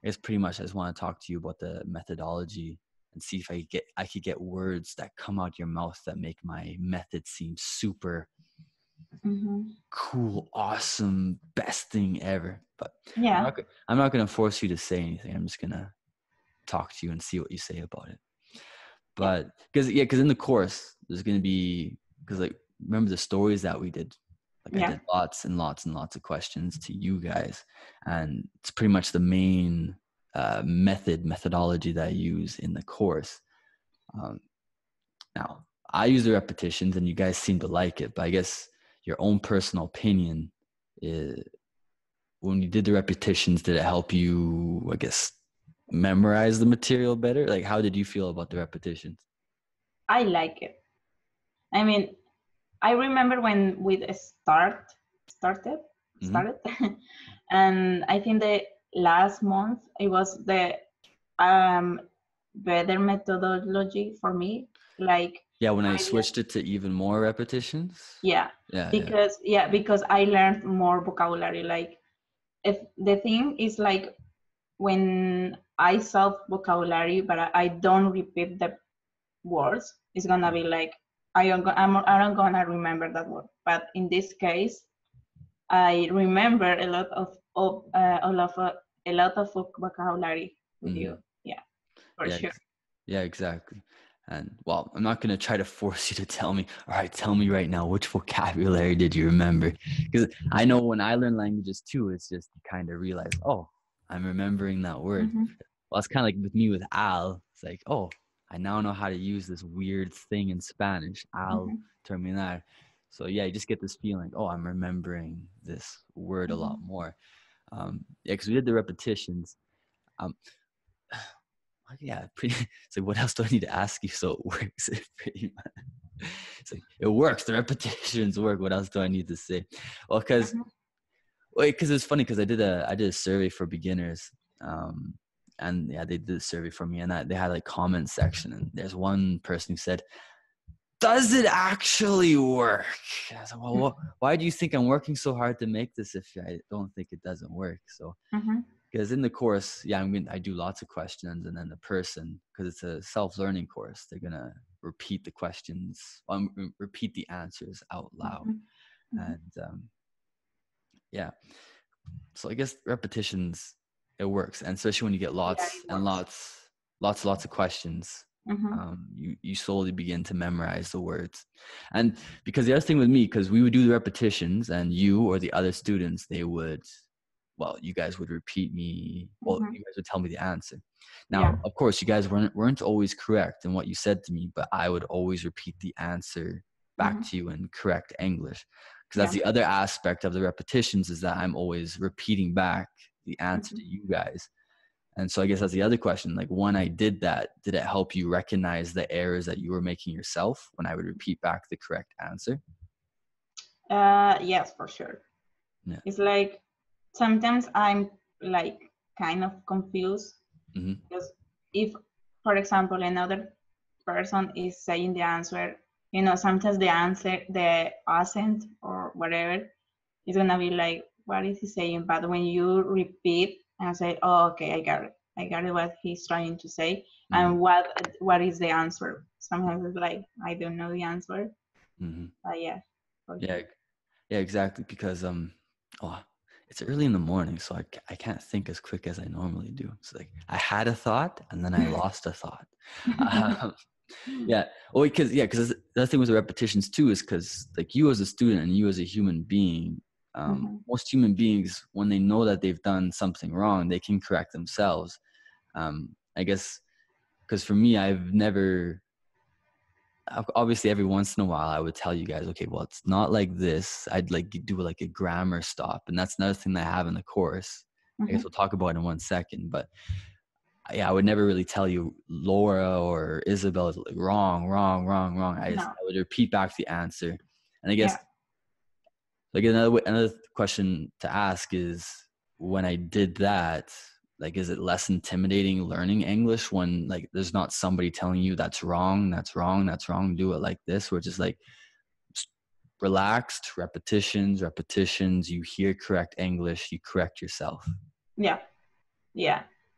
I guess pretty much I just want to talk to you about the methodology and see if I could get words that come out your mouth that make my method seem super cool, awesome, best thing ever. But Yeah. I'm not going to force you to say anything. I'm just going to talk to you and see what you say about it. But because in the course there's going to be, because like remember the stories that we did, like I did lots and lots and lots of questions to you guys, and it's pretty much the main methodology that I use in the course. Now I use the repetitions and you guys seem to like it, but I guess your own personal opinion is, when you did the repetitions, did it help you, I guess, memorize the material better? Like, how did you feel about the repetitions? I like it. I mean, I remember when we started, and I think the last month it was the better methodology for me. Like, when I switched it to even more repetitions. Because I learned more vocabulary. Like, if the thing is like when I solve vocabulary, but I don't repeat the words, it's gonna be like I'm not gonna remember that word. But in this case, I remember a lot of vocabulary with you. Yeah, for sure. Yeah, exactly. And well, I'm not going to try to force you to tell me, all right, tell me right now, which vocabulary did you remember? Because I know when I learn languages too, it's just you kind of realize, oh, I'm remembering that word. Well, it's kind of like with me with al. It's like, oh, I now know how to use this weird thing in Spanish, al terminar. So yeah, you just get this feeling, oh, I'm remembering this word a lot more. Because we did the repetitions. Yeah, pretty. It's like, what else do I need to ask you so it works? Pretty much. It's like, it works. The repetitions work. What else do I need to say? Well, because it's funny because I did a survey for beginners, and yeah, they did a survey for me, and they had like comment section, and there's one person who said, "Does it actually work?" I was like, well, why do you think I'm working so hard to make this if I don't think it doesn't work? So. Because in the course, I do lots of questions, and then the person, because it's a self-learning course, they're gonna repeat the questions, repeat the answers out loud, and so I guess repetitions, it works, and especially when you get lots of questions, you slowly begin to memorize the words. And because the other thing with me, because we would do the repetitions, and you or the other students, you guys would repeat me. Well, you guys would tell me the answer. Now, of course, you guys weren't always correct in what you said to me, but I would always repeat the answer back to you in correct English. Because that's the other aspect of the repetitions, is that I'm always repeating back the answer to you guys. And so I guess that's the other question. Like, when I did that, did it help you recognize the errors that you were making yourself when I would repeat back the correct answer? Yes, for sure. It's like, sometimes I'm like kind of confused because if, for example, another person is saying the answer, sometimes the accent or whatever is gonna be like, what is he saying? But when you repeat and say, oh, okay, I got it what he's trying to say, and what is the answer? Sometimes it's like, I don't know the answer. But yeah. Yeah, exactly. Because it's early in the morning, so I can't think as quick as I normally do. So like, I had a thought and then I lost a thought. Because the thing with the repetitions too is because, like, you as a student and you as a human being, most human beings, when they know that they've done something wrong, they can correct themselves. I guess because for me, obviously every once in a while I would tell you guys, okay, well, it's not like this. I'd like do like a grammar stop, and that's another thing that I have in the course. I guess we'll talk about it in 1 second, but yeah, I would never really tell you Laura or Isabel is like, wrong. I would repeat back the answer. And I guess like another question to ask is, when I did that, like, is it less intimidating learning English when, like, there's not somebody telling you that's wrong, do it like this, which is like relaxed repetitions, you hear correct English, you correct yourself. Yeah.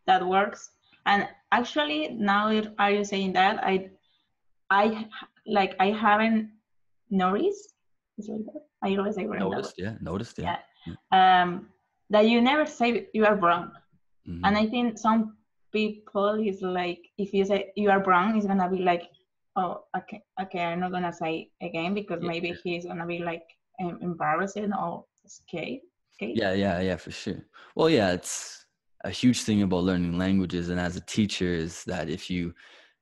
that works. And actually, now are you saying that I haven't noticed. Is it like that? I always say wrong that word. Noticed. Yeah. That you never say you are wrong. Mm-hmm. And I think some people is like, if you say you are wrong, it's gonna be like, oh, okay, I'm not gonna say again because maybe he's gonna be like embarrassing or scared. Yeah, for sure. Well, yeah, it's a huge thing about learning languages, and as a teacher, is that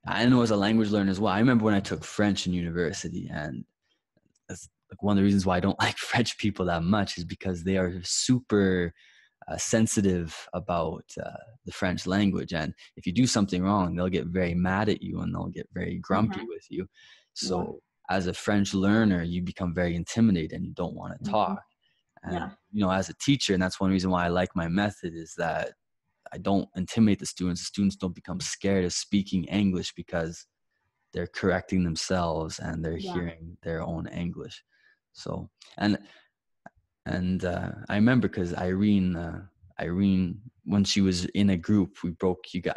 I know as a language learner as well. I remember when I took French in university, and that's like one of the reasons why I don't like French people that much is because they are super sensitive about the French language, and if you do something wrong, they'll get very mad at you and they'll get very grumpy with you. So as a French learner, you become very intimidated and you don't want to talk. And you know, as a teacher, and that's one reason why I like my method, is that I don't intimidate the students. The students don't become scared of speaking English because they're correcting themselves and they're hearing their own English. So, and I remember because Irene, when she was in a group,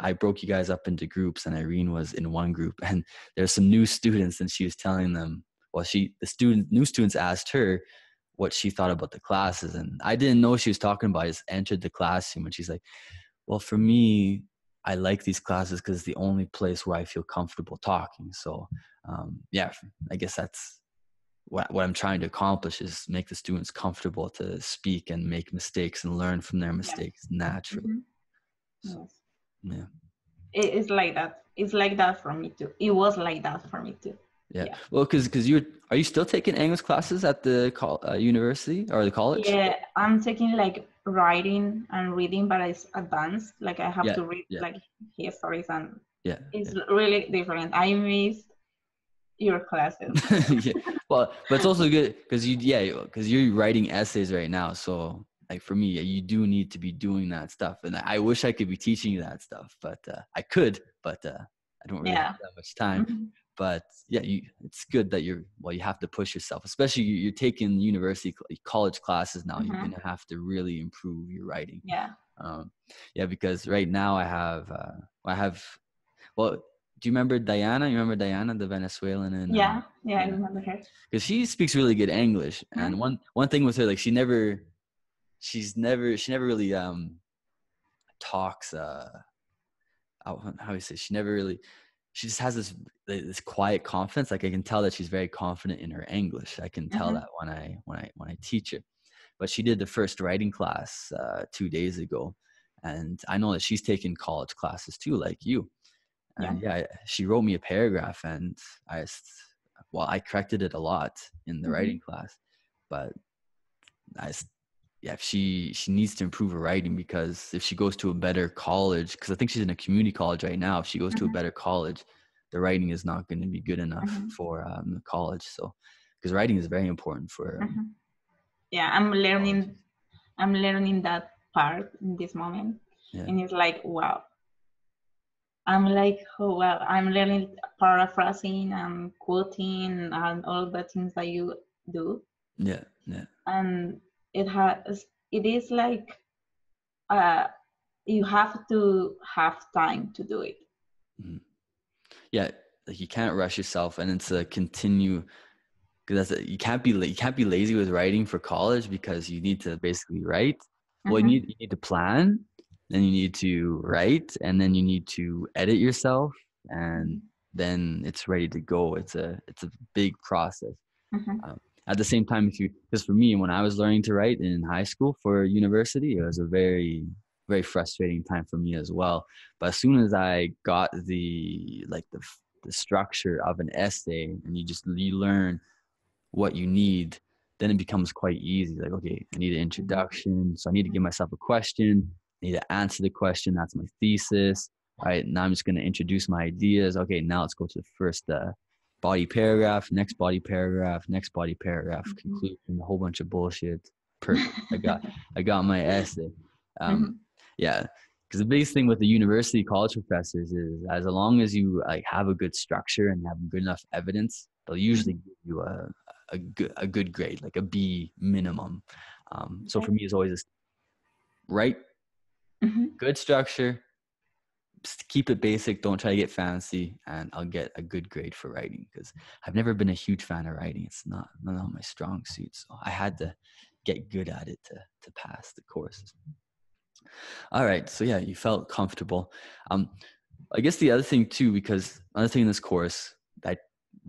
I broke you guys up into groups, and Irene was in one group, and there's some new students, and she was telling them, well, new students asked her what she thought about the classes, and I didn't know she was talking about. I just entered the classroom, and she's like, well, for me, I like these classes because it's the only place where I feel comfortable talking. So I guess that's what I'm trying to accomplish, is make the students comfortable to speak and make mistakes and learn from their mistakes naturally. So, it's like that. It's like that for me too. It was like that for me too. Yeah. Well, because are you still taking English classes at the university or the college? Yeah, I'm taking like writing and reading, but it's advanced. Like I have to read like histories, and it's really different. I miss your classes. Well, but it's also good because you're writing essays right now. So like for me, you do need to be doing that stuff, and I wish I could be teaching you that stuff, but I could, but I don't really have that much time. Mm-hmm. But it's good that you have to push yourself, especially you're taking college classes now. Mm-hmm. You're gonna have to really improve your writing. Because right now I have do you remember Diana? You remember Diana, the Venezuelan? And I remember her. Because she speaks really good English, and one thing with her, like she never really talks. How do you say? She just has this quiet confidence. Like I can tell that she's very confident in her English. I can tell that when I teach it. But she did the first writing class 2 days ago, and I know that she's taken college classes too, like you. And she wrote me a paragraph, and I corrected it a lot in the writing class, but she needs to improve her writing, because if she goes to a better college, because I think she's in a community college right now, if she goes to a better college, the writing is not going to be good enough for the college. So, because writing is very important for. I'm learning that part in this moment, and it's like, wow. I'm like, oh well, I'm learning paraphrasing and quoting and all the things that you do. Yeah. And it is like, you have to have time to do it. Mm-hmm. Yeah, like you can't rush yourself, and it's a continue. Because you can't be lazy with writing for college, because you need to basically write. Well, you need to plan. Then you need to write, and then you need to edit yourself, and then it's ready to go. It's a big process. At the same time, because for me, when I was learning to write in high school for university, it was a very, very frustrating time for me as well. But as soon as I got the structure of an essay, and you learn what you need, then it becomes quite easy. Like, okay, I need an introduction, so I need to give myself a question. I need to answer the question. That's my thesis. All right, now I'm just going to introduce my ideas. Okay, now let's go to the first body paragraph, next body paragraph, conclusion, a whole bunch of bullshit. Perfect. I got my essay. Because the biggest thing with the university college professors is, as long as you have a good structure and have good enough evidence, they'll usually give you a good grade, like a B minimum. So for me, it's always write, good structure, keep it basic. Don't try to get fancy, and I'll get a good grade for writing, because I've never been a huge fan of writing. It's not my strong suit. So I had to get good at it to pass the courses. All right. So yeah, you felt comfortable. I guess the other thing too, because another thing in this course that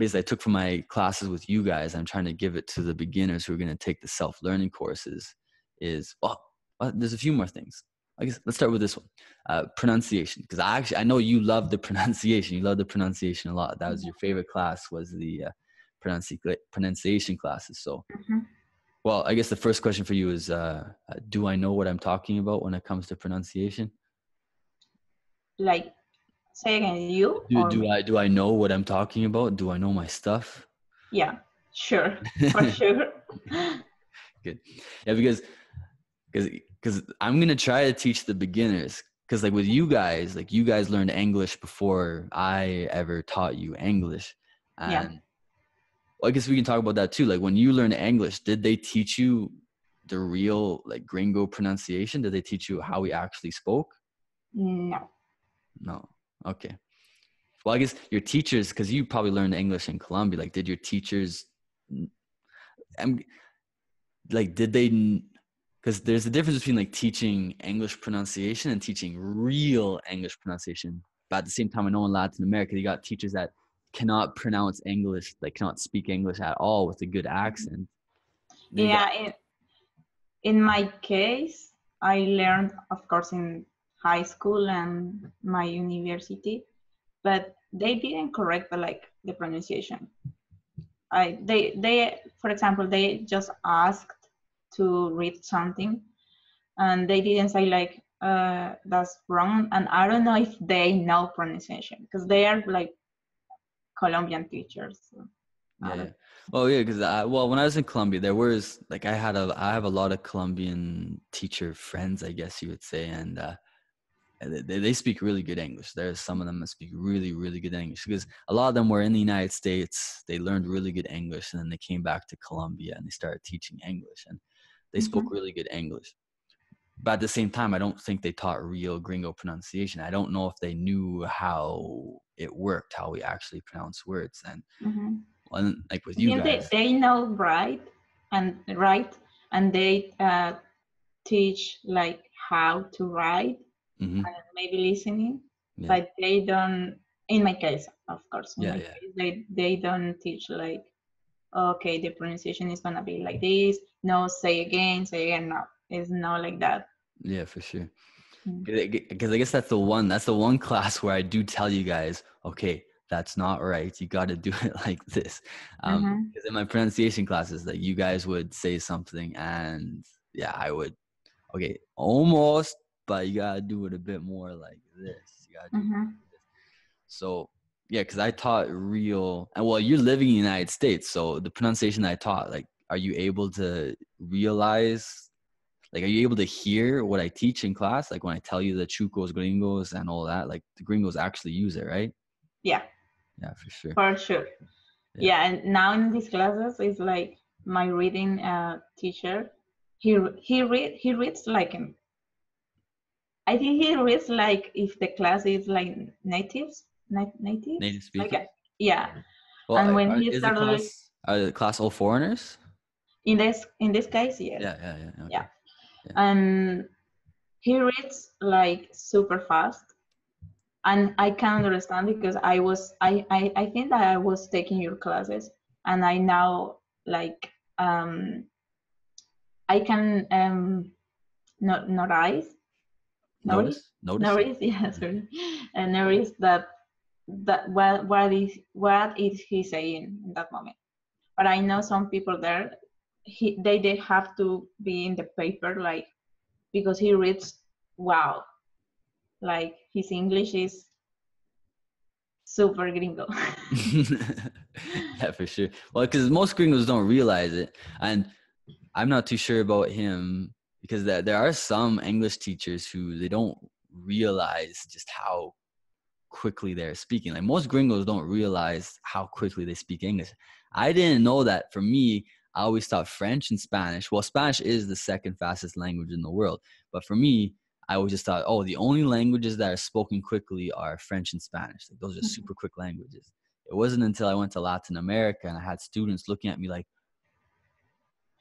I took from my classes with you guys, I'm trying to give it to the beginners who are going to take the self-learning courses, is, there's a few more things. I guess let's start with this one. Pronunciation, because I know you love the pronunciation. You love the pronunciation a lot. That was your favorite class, was the pronunciation classes. So, well, I guess the first question for you is, do I know what I'm talking about when it comes to pronunciation? Like, say again, you? Do I know what I'm talking about? Do I know my stuff? Yeah, sure, for sure. Good. Yeah, because I'm gonna try to teach the beginners. Because like with you guys, like you guys learned English before I ever taught you English, and yeah. Well, I guess we can talk about that too. Like when you learned English, did they teach you the real like gringo pronunciation? Did they teach you how we actually spoke? No. No. Okay. Well, I guess your teachers, because you probably learned English in Colombia, like did your teachers, did they, because there's a difference between like teaching English pronunciation and teaching real English pronunciation. But at the same time, I know in Latin America, you got teachers that cannot pronounce English, like cannot speak English at all with a good accent. Yeah, in my case, I learned, of course, in high school and my university, but they didn't correct the pronunciation. They for example, they just asked to read something, and they didn't say like that's wrong. And I don't know if they know pronunciation, because they are like Colombian teachers. So yeah. Well, yeah, because when I was in Colombia, there was like I have a lot of Colombian teacher friends, I guess you would say, and they speak really good English. There's some of them that speak really, really good English, because a lot of them were in the United States. They learned really good English, and then they came back to Colombia and they started teaching English, and they spoke really good English. But at the same time, I don't think they taught real gringo pronunciation. I don't know if they knew how it worked, how we actually pronounce words. And like with you guys, they know right, and they teach like how to write, and maybe listening, but they don't. In my case, of course, case, they don't teach like, okay, the pronunciation is gonna be like this. No, say again. No, it's not like that. Yeah, for sure. Because I guess that's the one class where I do tell you guys, okay, that's not right. You got to do it like this. Because in my pronunciation classes, like you guys would say something, and yeah, I would, okay, almost, but you gotta do it a bit more like this. You gotta do it like this. So yeah, because I taught real, and well, you're living in the United States, so the pronunciation I taught, like, are you able to realize? Like, are you able to hear what I teach in class? Like when I tell you the chucos, gringos, and all that, like the gringos actually use it, right? Yeah. Yeah, for sure. For sure. Yeah, and now in these classes, it's like my reading teacher. He reads like him. I think he reads like if the class is like native speakers. like, yeah. Well, and when he started, class all foreigners. In this case, yes. Yeah. Okay. Yeah. And he reads like super fast, and I can understand, because I think that I was taking your classes, and I now like I can notice, yeah, sorry, and notice that what is he saying in that moment. But I know some people there, they have to be in the paper, like, because he reads, wow, like his English is super gringo. Yeah, for sure. Well, because most gringos don't realize it, and I'm not too sure about him, because there are some English teachers who they don't realize just how quickly they're speaking. Like most gringos don't realize how quickly they speak English. I didn't know that. For me, I always thought French and Spanish. Well, Spanish is the second fastest language in the world, but for me, I always just thought, oh, the only languages that are spoken quickly are French and Spanish. Like, those are super quick languages. It wasn't until I went to Latin America and I had students looking at me like,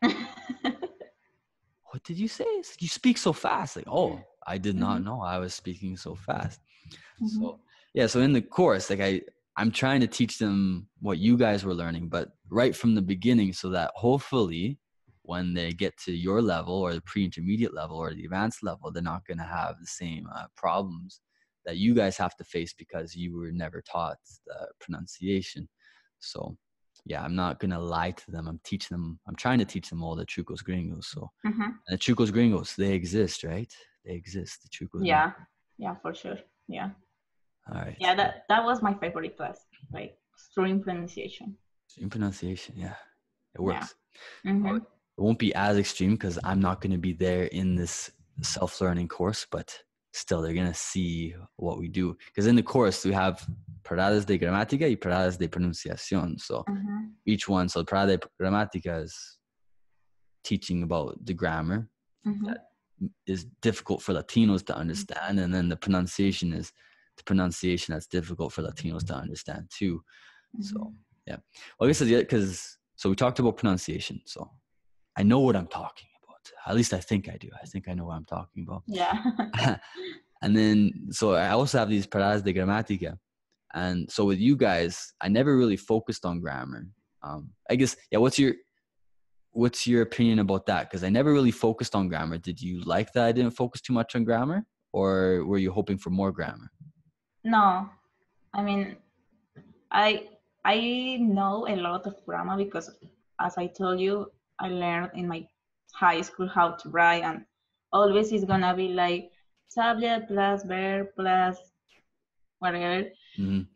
what did you say? You speak so fast. Like, oh, I did not know I was speaking so fast. So yeah, so in the course, like I'm trying to teach them what you guys were learning, but right from the beginning, so that hopefully when they get to your level or the pre-intermediate level or the advanced level, they're not going to have the same problems that you guys have to face because you were never taught the pronunciation. So yeah, I'm not going to lie to them. I'm trying to teach them all the trucos gringos. So and the trucos gringos, they exist, right? They exist, the trucos. Yeah, yeah, for sure. Yeah. All right. Yeah, that was my favorite class, like stream pronunciation. Stream pronunciation, yeah. It works. Yeah. It won't be as extreme because I'm not going to be there in this self-learning course, but still they're going to see what we do. Because in the course, we have paradas de gramática y paradas de pronunciación. So each one, so parada de gramática is teaching about the grammar that is difficult for Latinos to understand. And then the pronunciation is the pronunciation that's difficult for Latinos to understand too. So yeah. Well, I guess because so we talked about pronunciation. So I know what I'm talking about. At least I think I do. I think I know what I'm talking about. Yeah. And then, so I also have these paradas de gramática. And so with you guys, I never really focused on grammar. I guess, yeah, what's your opinion about that? Because I never really focused on grammar. Did you like that I didn't focus too much on grammar? Or were you hoping for more grammar? No. I mean, I know a lot of grammar because, as I told you, I learned in my high school how to write, and always it's gonna be like subject plus verb plus whatever. And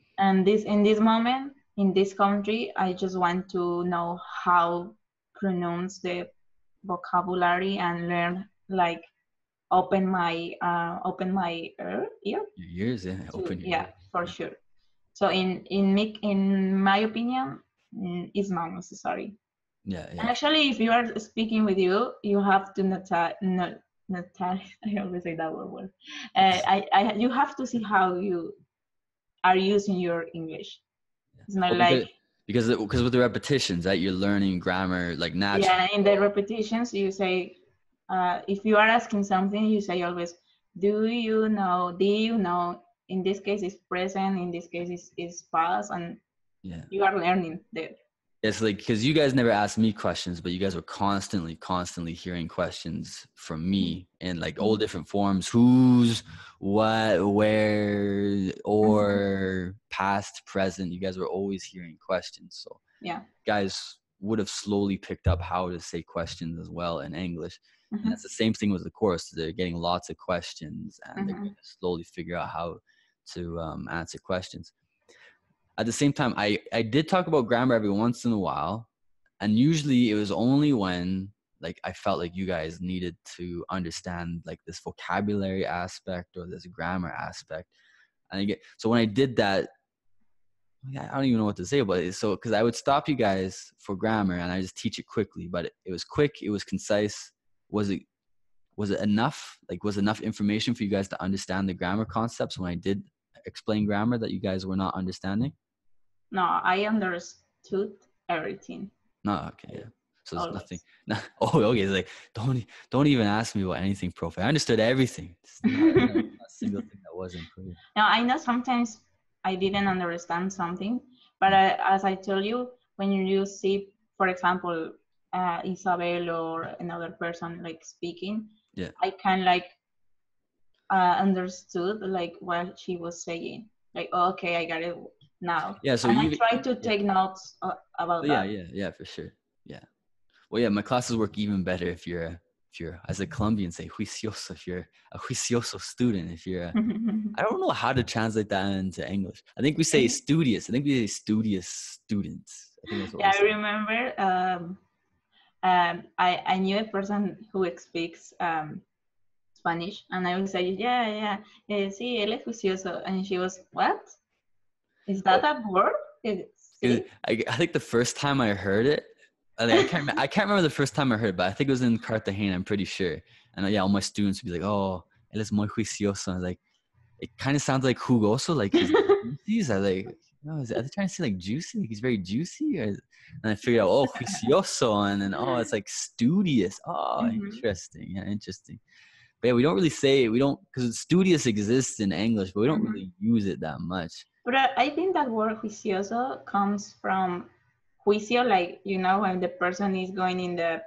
in this moment, in this country, I just want to know how pronounce the vocabulary and learn, like open my ear. Your ears, yeah. Open your ears. For sure. So in my opinion, it's not necessary. Yeah. And actually, if you are speaking with you have to not I always say that word. You have to see how you are using your English. It's not because with the repetitions that you're learning grammar like naturally. Yeah, in the repetitions you say, if you are asking something, you say always, do you know? In this case, it's present. In this case, is past, and you are learning there. It's like, because you guys never asked me questions, but you guys were constantly hearing questions from me in like all different forms: who's, what, where, or past, present. You guys were always hearing questions. So yeah, guys would have slowly picked up how to say questions as well in English. And that's the same thing with the course. They're getting lots of questions and they're going to slowly figure out how to answer questions. At the same time, I did talk about grammar every once in a while. And usually it was only when like I felt like you guys needed to understand like this vocabulary aspect or this grammar aspect. And so when I did that, I don't even know what to say about it. So, because I would stop you guys for grammar and I just teach it quickly, but it was quick, it was concise. Was it enough? Like, was enough information for you guys to understand the grammar concepts when I did explain grammar that you guys were not understanding? No, I understood everything. No, okay, yeah. So there's nothing. No, oh, okay. It's like don't even ask me about anything, Profe. I understood everything. Not a single thing that wasn't clear. Now I know sometimes I didn't understand something, but as I told you, when you see, for example, Isabel or another person like speaking, I can like understood like what she was saying. Like, oh, okay, I got it now. Yeah, so I try to take notes about that. Yeah, for sure. Yeah. Well, yeah, my classes work even better if you're as a Colombian say juicioso, if you're a juicioso student, if you're I don't know how to translate that into English. I think we say studious. I think we say studious students. I think that's what I remember I knew a person who speaks Spanish, and I would say, sí, él es juicioso, and she was, what? Is that a word? I think the first time I heard it, I can't remember the first time I heard it, but I think it was in Cartagena, I'm pretty sure. And all my students would be like, oh, él es muy juicioso. And like, it kind of sounds like jugoso, like he's juicy. I like, no, are they trying to say like juicy? Like he's very juicy? And I figured out, oh, juicioso, and then it's like studious. Oh, interesting. Yeah, interesting. But yeah, we don't really say, because studious exists in English, but we don't really use it that much. But I think that word juicioso comes from juicio, like, when the person is going in the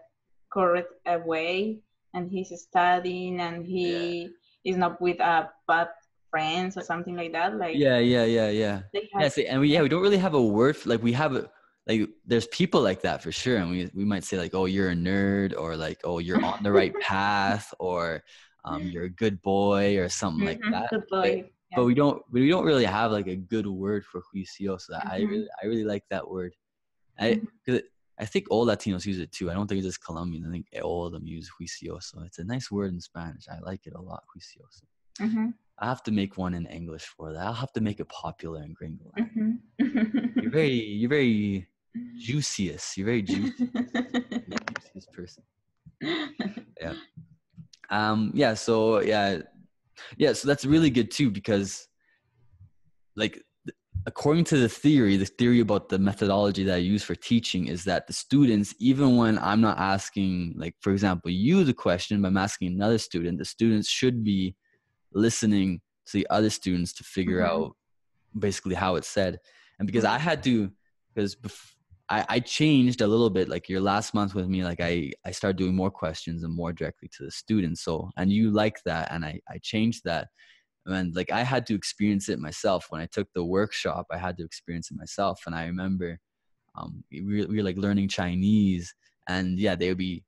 correct way and he's studying and he is not with bad friends or something like that. Like yeah. And we don't really have a word like we have like there's people like that for sure, and we might say like, oh, you're a nerd, or like, oh, you're on the right path, or you're a good boy, or something like that. Good boy. But we don't really have like a good word for juicioso. I really like that word. I think all Latinos use it too. I don't think it's just Colombian. I think all of them use juicioso. It's a nice word in Spanish. I like it a lot, juicioso. I have to make one in English for that. I'll have to make it popular in Gringo. You're very juicious. You're very juicy. You're the juiciest person. Yeah. So that's really good too, because like, according to the theory about the methodology that I use for teaching is that the students, even when I'm not asking, like, for example, you the question, but I'm asking another student, the students should be listening to the other students to figure out basically how it's said. And because I changed a little bit, like your last month with me, like I started doing more questions and more directly to the students. So, and you like that, and I changed that. And like, I had to experience it myself. When I took the workshop, I had to experience it myself. And I remember we were like learning Chinese, and the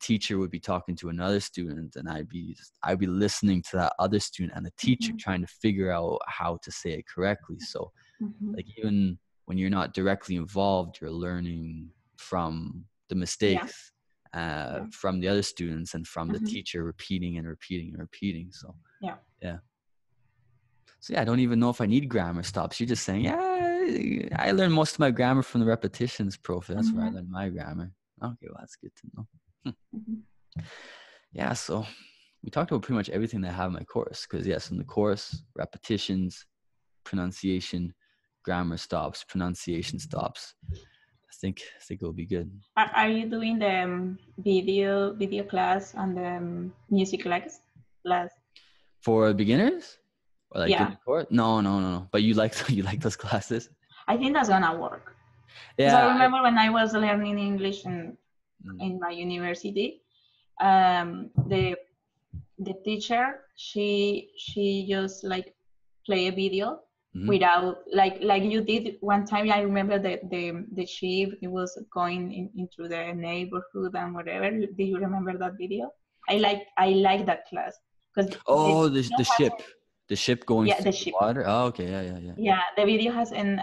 teacher would be talking to another student, and I'd be listening to that other student and the teacher trying to figure out how to say it correctly. So like, even when you're not directly involved, you're learning from the mistakes from the other students and from the teacher repeating and repeating and repeating. So So I don't even know if I need grammar stops. You're just saying, I learned most of my grammar from the repetitions, Profe. That's where I learned my grammar. Okay, well, that's good to know. Yeah, so we talked about pretty much everything that I have in my course. Because yes, in the course, repetitions, pronunciation, grammar stops, pronunciation stops. I think it'll be good. Are you doing the video class and the music class? For beginners? Or like in the course? No. But you like those classes? I think that's gonna work. Yeah. I remember when I was learning English in my university, the teacher, she just like play a video without like you did one time. I remember the sheep, it was going into the neighborhood and whatever. Do you remember that video? I like that class because the ship. The ship going through the water? Oh, okay. Yeah. Yeah, the video has an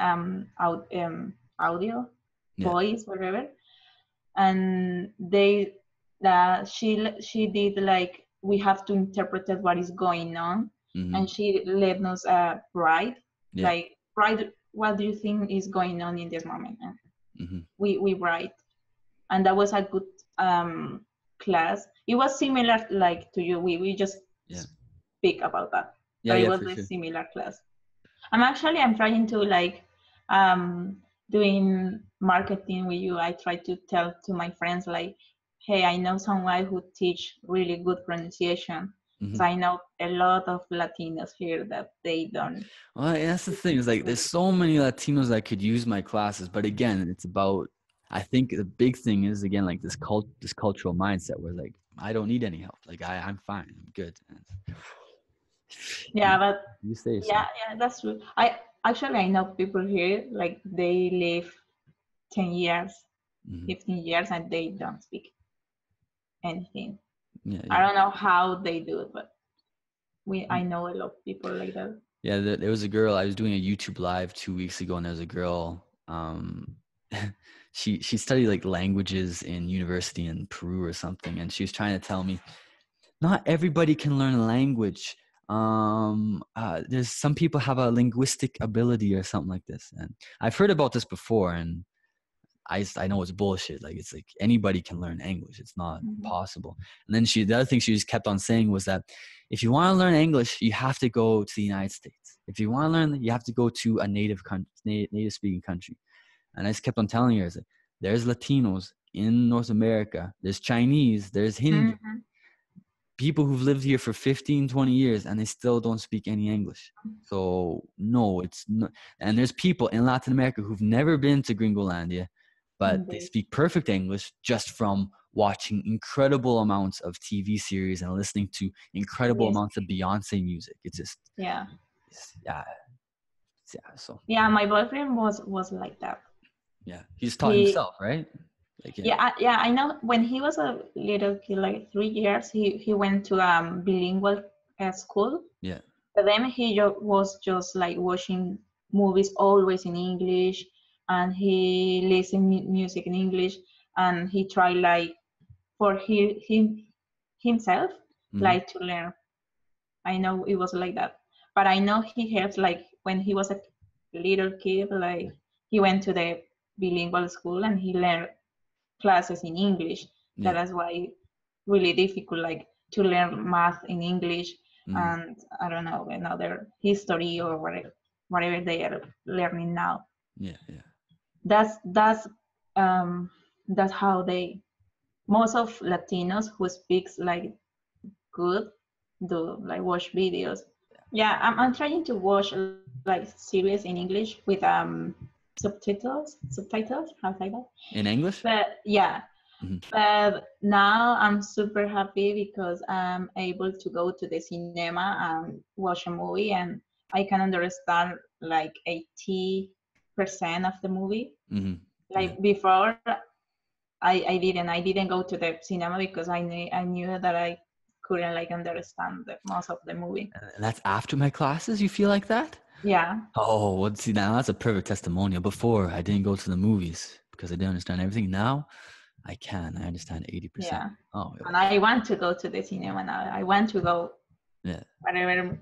audio, voice, whatever. And she did like, we have to interpret what is going on. And she let us write. Like, write, what do you think is going on in this moment? And we write. And that was a good class. It was similar like to you. We just speak about that. But it was a similar class. I'm trying to like doing marketing with you. I try to tell to my friends like, hey, I know someone who teach really good pronunciation. So I know a lot of Latinos here that they don't. Well, that's the thing. It's like, there's so many Latinos that could use my classes, but again, it's about, I think the big thing is, again, like this cultural mindset where like, I don't need any help. Like I'm fine. I'm good. Yeah, but you say so. Yeah, that's true. I know people here, like they live 10 years, 15 years, and they don't speak anything. I don't know how they do it, but I know a lot of people like that. Yeah, there was a girl, I was doing a YouTube live 2 weeks ago, and there was a girl, she studied like languages in university in Peru or something, and she was trying to tell me, not everybody can learn a language. There's some people have a linguistic ability or something like this, and I've heard about this before, and I know it's bullshit. Like, it's like anybody can learn English. It's not possible. And then the other thing she just kept on saying was that if you want to learn English, you have to go to the United States. If you want to learn, you have to go to a native speaking country. And I just kept on telling her, like, there's Latinos in North America. There's Chinese. There's Hindu. People who've lived here for 15, 20 years and they still don't speak any English. So no, it's not. And there's people in Latin America who've never been to Gringolandia, but they speak perfect English just from watching incredible amounts of TV series and listening to incredible amounts of Beyonce music. It's just, so. Yeah, my boyfriend was like that. Yeah, he's taught himself, right? Like, I know. When he was a little kid, like 3 years, he went to bilingual school. Yeah. But then he was just like watching movies always in English, and he listened music in English, and he tried like for himself like to learn. I know it was like that, but I know he helped like when he was a little kid, like he went to the bilingual school and he learned classes in English. That's why really difficult, like to learn math in English and I don't know, another history or whatever they are learning now. That's how most of Latinos who speaks like good do, like watch videos. I'm trying to watch like series in English with subtitles, how say that? In English? But but now I'm super happy because I'm able to go to the cinema and watch a movie, and I can understand like 80% of the movie. Like before, I didn't go to the cinema because I knew that I couldn't like understand most of the movie. And that's after my classes? You feel like that? Yeah. Oh, well, see, now that's a perfect testimonial. Before, I didn't go to the movies because I didn't understand everything. Now, I can. I understand 80%. Yeah. Oh, and I want to go to the cinema now. I want to go. Whatever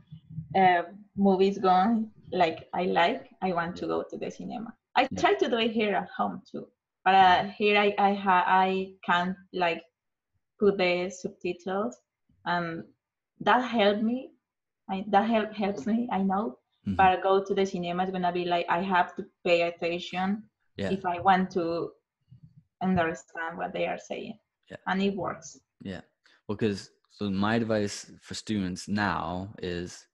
movies going, like I want to go to the cinema. I try to do it here at home too, but here I can't like put the subtitles, and that helped me. Helps me. I know, but go to the cinema is gonna be like I have to pay attention if I want to understand what they are saying, and it works. Well, because so my advice for students now is,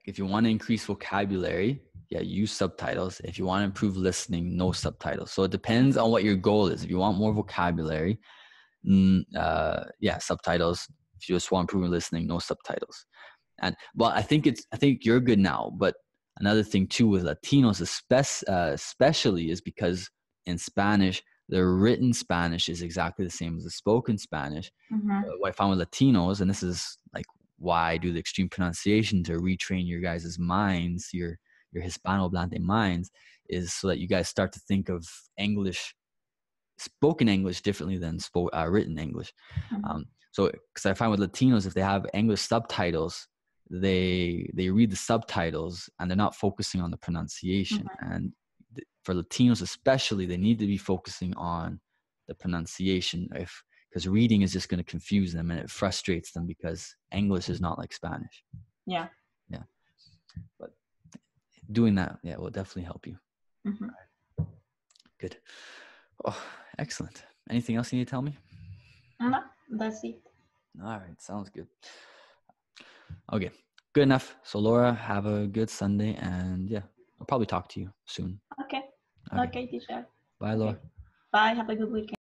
if you want to increase vocabulary, use subtitles. If you want to improve listening, no subtitles. So it depends on what your goal is. If you want more vocabulary, subtitles. If you just want improving listening, no subtitles. And well, I think you're good now, but another thing too with Latinos especially is because in Spanish, the written Spanish is exactly the same as the spoken Spanish. What I found with Latinos, and this is like why I do the extreme pronunciation to retrain your guys' minds, your Hispanohablante minds, is so that you guys start to think of spoken English differently than written English. So, because I find with Latinos, if they have English subtitles, they read the subtitles and they're not focusing on the pronunciation. And for Latinos especially, they need to be focusing on the pronunciation, because reading is just going to confuse them and it frustrates them because English is not like Spanish. But doing that, will definitely help you. Right. Good. Oh, excellent. Anything else you need to tell me? No, that's it. All right, sounds good. Okay, good enough. So Laura, have a good Sunday, and I'll probably talk to you soon. Okay, teacher. Bye, Laura. Bye, have a good weekend.